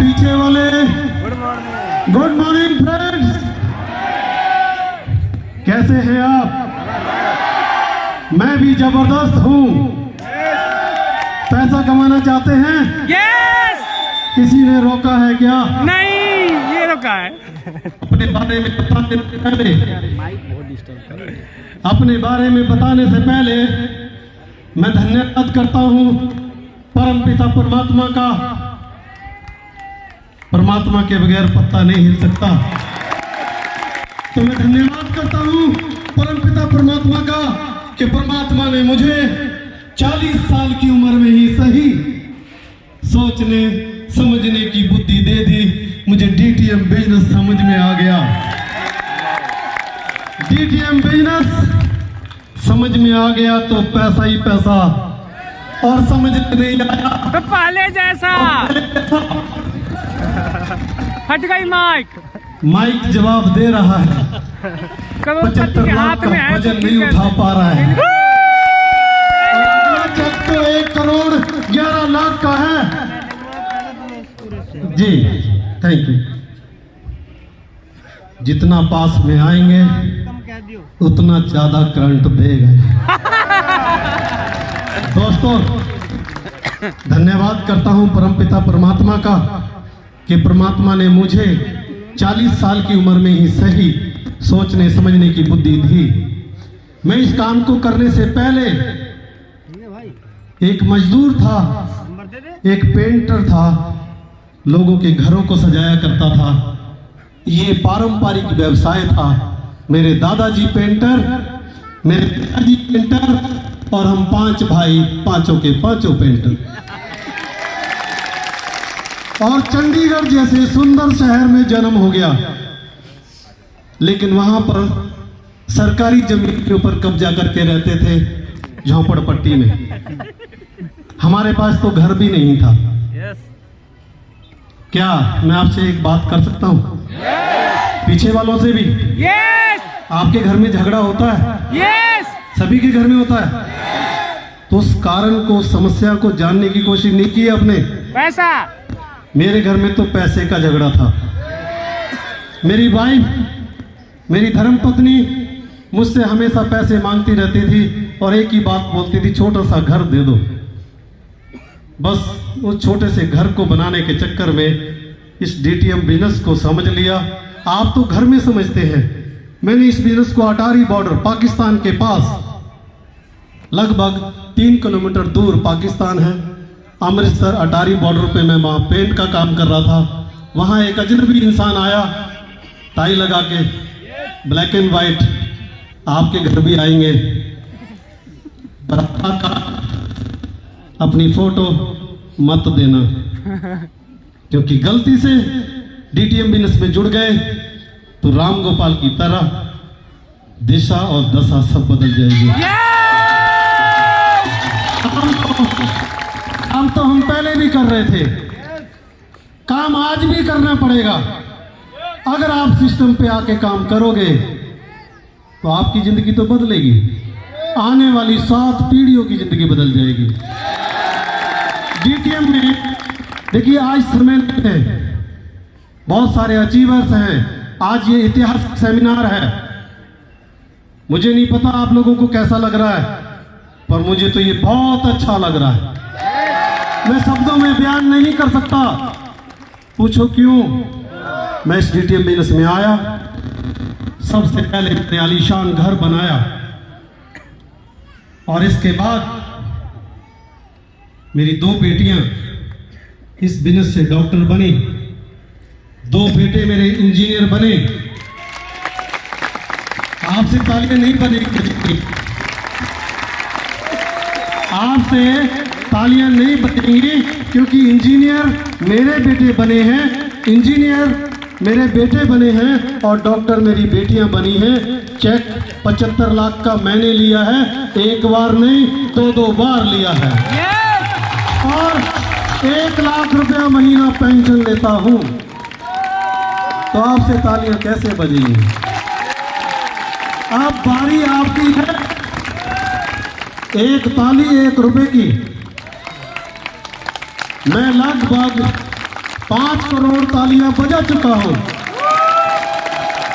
पीछे वाले good morning friends, कैसे हैं आप? मैं भी जबरदस्त हूँ। पैसा कमाना चाहते हैं? यस। किसी ने रोका है क्या? नहीं, ये रोका है। अपने बारे में बताने से पहले मैं धन्यवाद करता हूँ परमपिता परमात्मा का। परमात्मा के बगैर पत्ता नहीं हिल सकता, तो मैं धन्यवाद करता हूँ परमपिता परमात्मा का कि परमात्मा ने मुझे 40 साल की उम्र में ही सही सोचने समझने की बुद्धि दे दी। मुझे डीटीएम बिजनेस समझ में आ गया। डीटीएम बिजनेस समझ में आ गया तो पैसा ही पैसा, और समझ नहीं आया तो पहले जैसा। हट गई माइक जवाब दे रहा है। 75 लाख का वजन नहीं उठा पा रहा है। चेक तो 1 करोड़ 11 लाख का है। जी थैंक यू। जितना पास में आएंगे उतना ज्यादा करंट देगा। दोस्तों, धन्यवाद करता हूं परमपिता परमात्मा का कि परमात्मा ने मुझे 40 साल की उम्र में ही सही सोचने समझने की बुद्धि दी। मैं इस काम को करने से पहले एक मजदूर था, एक पेंटर था, लोगों के घरों को सजाया करता था। ये पारंपरिक व्यवसाय था। मेरे दादाजी पेंटर, मेरे पिताजी पेंटर, और हम 5 भाई, पांचों के पांचों पेंटर। और चंडीगढ़ जैसे सुंदर शहर में जन्म हो गया, लेकिन वहां पर सरकारी जमीन के ऊपर कब्जा करके रहते थे, झोपड़पट्टी में। हमारे पास तो घर भी नहीं था। क्या मैं आपसे एक बात कर सकता हूँ? पीछे वालों से भी? आपके घर में झगड़ा होता है? सभी के घर में होता है। तो उस कारण को, समस्या को जानने की कोशिश नहीं की आपने? पैसा। मेरे घर में तो पैसे का झगड़ा था। मेरी वाइफ, मेरी धर्मपत्नी मुझसे हमेशा पैसे मांगती रहती थी और एक ही बात बोलती थी, छोटा सा घर दे दो। बस उस छोटे से घर को बनाने के चक्कर में इस डीटीएम बिजनेस को समझ लिया। आप तो घर में समझते हैं, मैंने इस बिजनेस को अटारी बॉर्डर, पाकिस्तान के पास, लगभग 3 किलोमीटर दूर पाकिस्तान है, अमृतसर अटारी बॉर्डर पे मैं वहाँ पेंट का काम कर रहा था। वहाँ एक अजनबी इंसान आया, टाई लगा के, ब्लैक एंड वाइट, आपके घर भी आएंगे, अपनी फोटो मत देना, क्योंकि गलती से डीटीएम बिजनेस में जुड़ गए तो राम गोपाल की तरह दिशा और दशा सब बदल जाएगी। काम तो हम पहले भी कर रहे थे, काम आज भी करना पड़ेगा। अगर आप सिस्टम पे आके काम करोगे तो आपकी जिंदगी तो बदलेगी, आने वाली 7 पीढ़ियों की जिंदगी बदल जाएगी। डीटीएम में देखिए, आज समय है, बहुत सारे अचीवर्स हैं। आज ये इतिहास सेमिनार है। मुझे नहीं पता आप लोगों को कैसा लग रहा है, पर मुझे तो ये बहुत अच्छा लग रहा है। मैं शब्दों में बयान नहीं कर सकता। पूछो क्यों? मैं इस डीटीएम बिजनेस में आया, सबसे पहले मैंने आलीशान घर बनाया, और इसके बाद मेरी 2 बेटियां इस बिजनेस से डॉक्टर बनी, 2 बेटे मेरे इंजीनियर बने। आपसे तालियां नहीं बनेगी, आपसे तालियां नहीं बनेंगी, क्योंकि इंजीनियर मेरे बेटे बने हैं, इंजीनियर मेरे बेटे बने हैं, और डॉक्टर मेरी बेटियां बनी हैं। चेक 75 लाख का मैंने लिया है, 1 बार नहीं 2 बार लिया है, और 1 लाख रुपया महीना पेंशन लेता हूं। तो आपसे तालियां कैसे बजेंगी? अब बारी आपकी है। एक ताली 1 रुपए की। मैं लगभग 5 करोड़ तालियां बजा चुका हूं।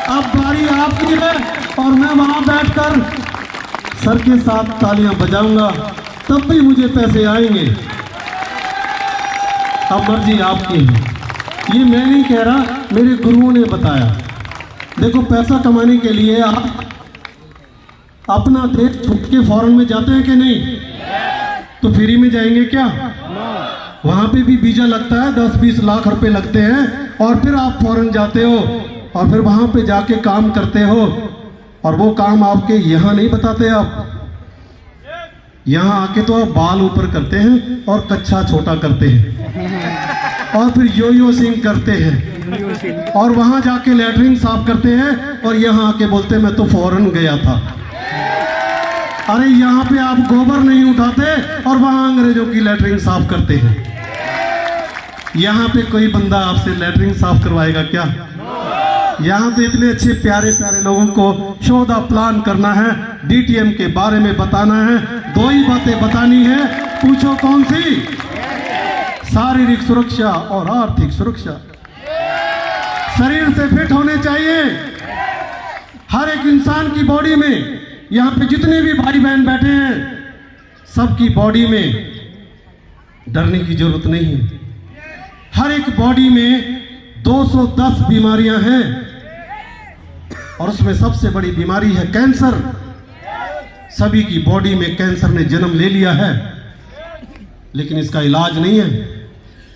अब बारी आपकी है और मैं वहां बैठकर सर के साथ तालियां बजाऊंगा, तब भी मुझे पैसे आएंगे। अब मर्जी आपकी है, ये मैं नहीं कह रहा, मेरे गुरुओं ने बताया। देखो, पैसा कमाने के लिए आप अपना देश छूट के फॉरेन में जाते हैं कि नहीं? तो फ्री में जाएंगे क्या? वहां पे भी वीजा लगता है, 10-20 लाख रुपए लगते हैं, और फिर आप फॉरेन जाते हो और फिर वहां पे जाके काम करते हो, और वो काम आपके यहाँ नहीं बताते। आप यहाँ आके तो आप बाल ऊपर करते हैं और कच्छा छोटा करते हैं और फिर यो सिंह करते हैं, और वहां जाके लैटरिन साफ करते हैं, और यहाँ आके बोलते हैं मैं तो फॉरेन गया था। अरे यहाँ पे आप गोबर नहीं उठाते और वहां अंग्रेजों की लैटरिन साफ करते हैं। यहाँ पे कोई बंदा आपसे लैटरिन साफ करवाएगा क्या? यहाँ तो इतने अच्छे प्यारे प्यारे लोगों को शो द प्लान करना है, डीटीएम के बारे में बताना है, 2 ही बातें बतानी है। पूछो कौन सी? शारीरिक सुरक्षा और आर्थिक सुरक्षा। शरीर से फिट होने चाहिए हर एक इंसान की बॉडी में। यहाँ पे जितने भी भाई बहन बैठे हैं, सबकी बॉडी में डरने की जरूरत नहीं है। हर एक बॉडी में 210 बीमारियां हैं, और उसमें सबसे बड़ी बीमारी है कैंसर। सभी की बॉडी में कैंसर ने जन्म ले लिया है, लेकिन इसका इलाज नहीं है।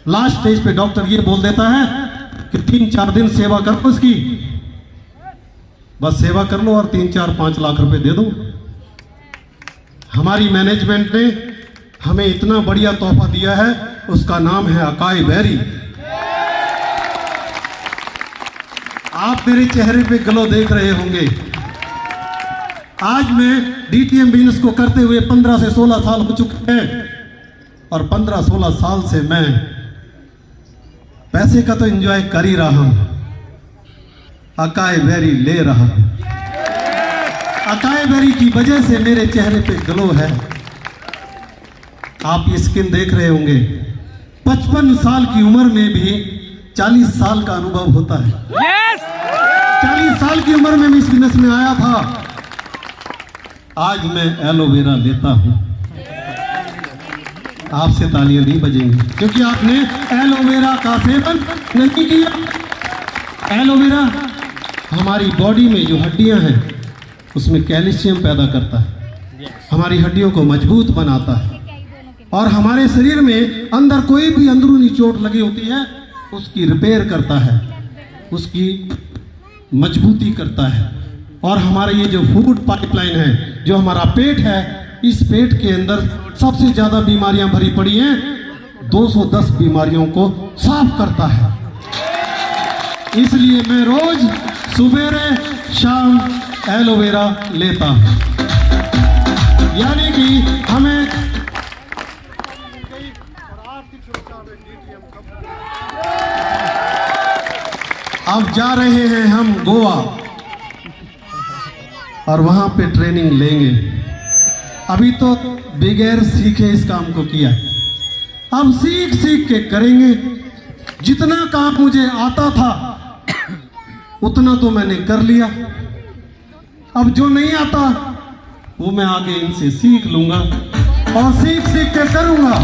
लास्ट स्टेज पे डॉक्टर ये बोल देता है कि 3-4 दिन सेवा करो इसकी, बस सेवा कर लो और 3-4-5 लाख रुपए दे दो। हमारी मैनेजमेंट ने हमें इतना बढ़िया तोहफा दिया है, उसका नाम है अकाई बेरी। आप मेरे चेहरे पे ग्लो देख रहे होंगे। आज मैं डीटीएम बिजनेस को करते हुए 15 से 16 साल हो चुके हैं, और 15-16 साल से मैं पैसे का तो एंजॉय कर ही रहा हूं, अकाई बेरी ले रहा हूं। अकाई बेरी की वजह से मेरे चेहरे पे ग्लो है। आप ये स्किन देख रहे होंगे। 55 साल की उम्र में भी 40 साल का अनुभव होता है। यस! 40 साल की उम्र में मैं इस बिजनेस में आया था। आज मैं एलोवेरा लेता हूं। आपसे तालियां नहीं बजेंगी क्योंकि आपने एलोवेरा का सेवन नहीं किया। एलोवेरा हमारी बॉडी में जो हड्डियां हैं उसमें कैल्शियम पैदा करता है, हमारी हड्डियों को मजबूत बनाता है, और हमारे शरीर में अंदर कोई भी अंदरूनी चोट लगी होती है उसकी रिपेयर करता है, उसकी मजबूती करता है। और हमारे ये जो फूड पाइपलाइन है, जो हमारा पेट है, इस पेट के अंदर सबसे ज्यादा बीमारियां भरी पड़ी हैं। 210 बीमारियों को साफ करता है। इसलिए मैं रोज सुबेरे शाम एलोवेरा लेता हूं। यानी कि हमें अब जा रहे हैं हम गोवा, और वहां पे ट्रेनिंग लेंगे। अभी तो बगैर सीखे इस काम को किया, अब सीख सीख के करेंगे। जितना काम मुझे आता था उतना तो मैंने कर लिया, अब जो नहीं आता वो मैं आगे इनसे सीख लूंगा और सीख सीख के करूंगा।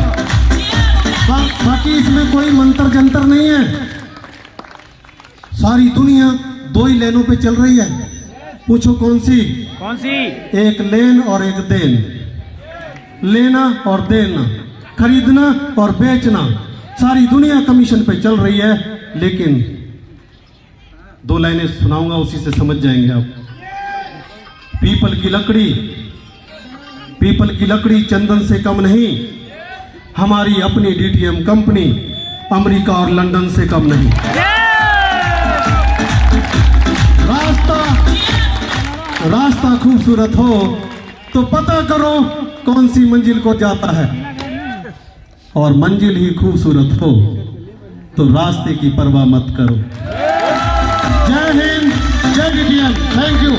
बाकी इसमें कोई मंत्र जंतर नहीं है। सारी दुनिया 2 ही लेनों पे चल रही है। पूछो कौन सी? कौन सी? एक लेन और एक देन। लेना और देना, खरीदना और बेचना। सारी दुनिया कमीशन पे चल रही है, लेकिन 2 लाइनें सुनाऊंगा, उसी से समझ जाएंगे आप। पीपल की लकड़ी चंदन से कम नहीं। हमारी अपनी डीटीएम कंपनी अमेरिका और लंदन से कम नहीं। रास्ता खूबसूरत हो तो पता करो कौन सी मंजिल को जाता है, और मंजिल ही खूबसूरत हो तो रास्ते की परवाह मत करो। जय हिंद, जय डीटीएम। Thank you.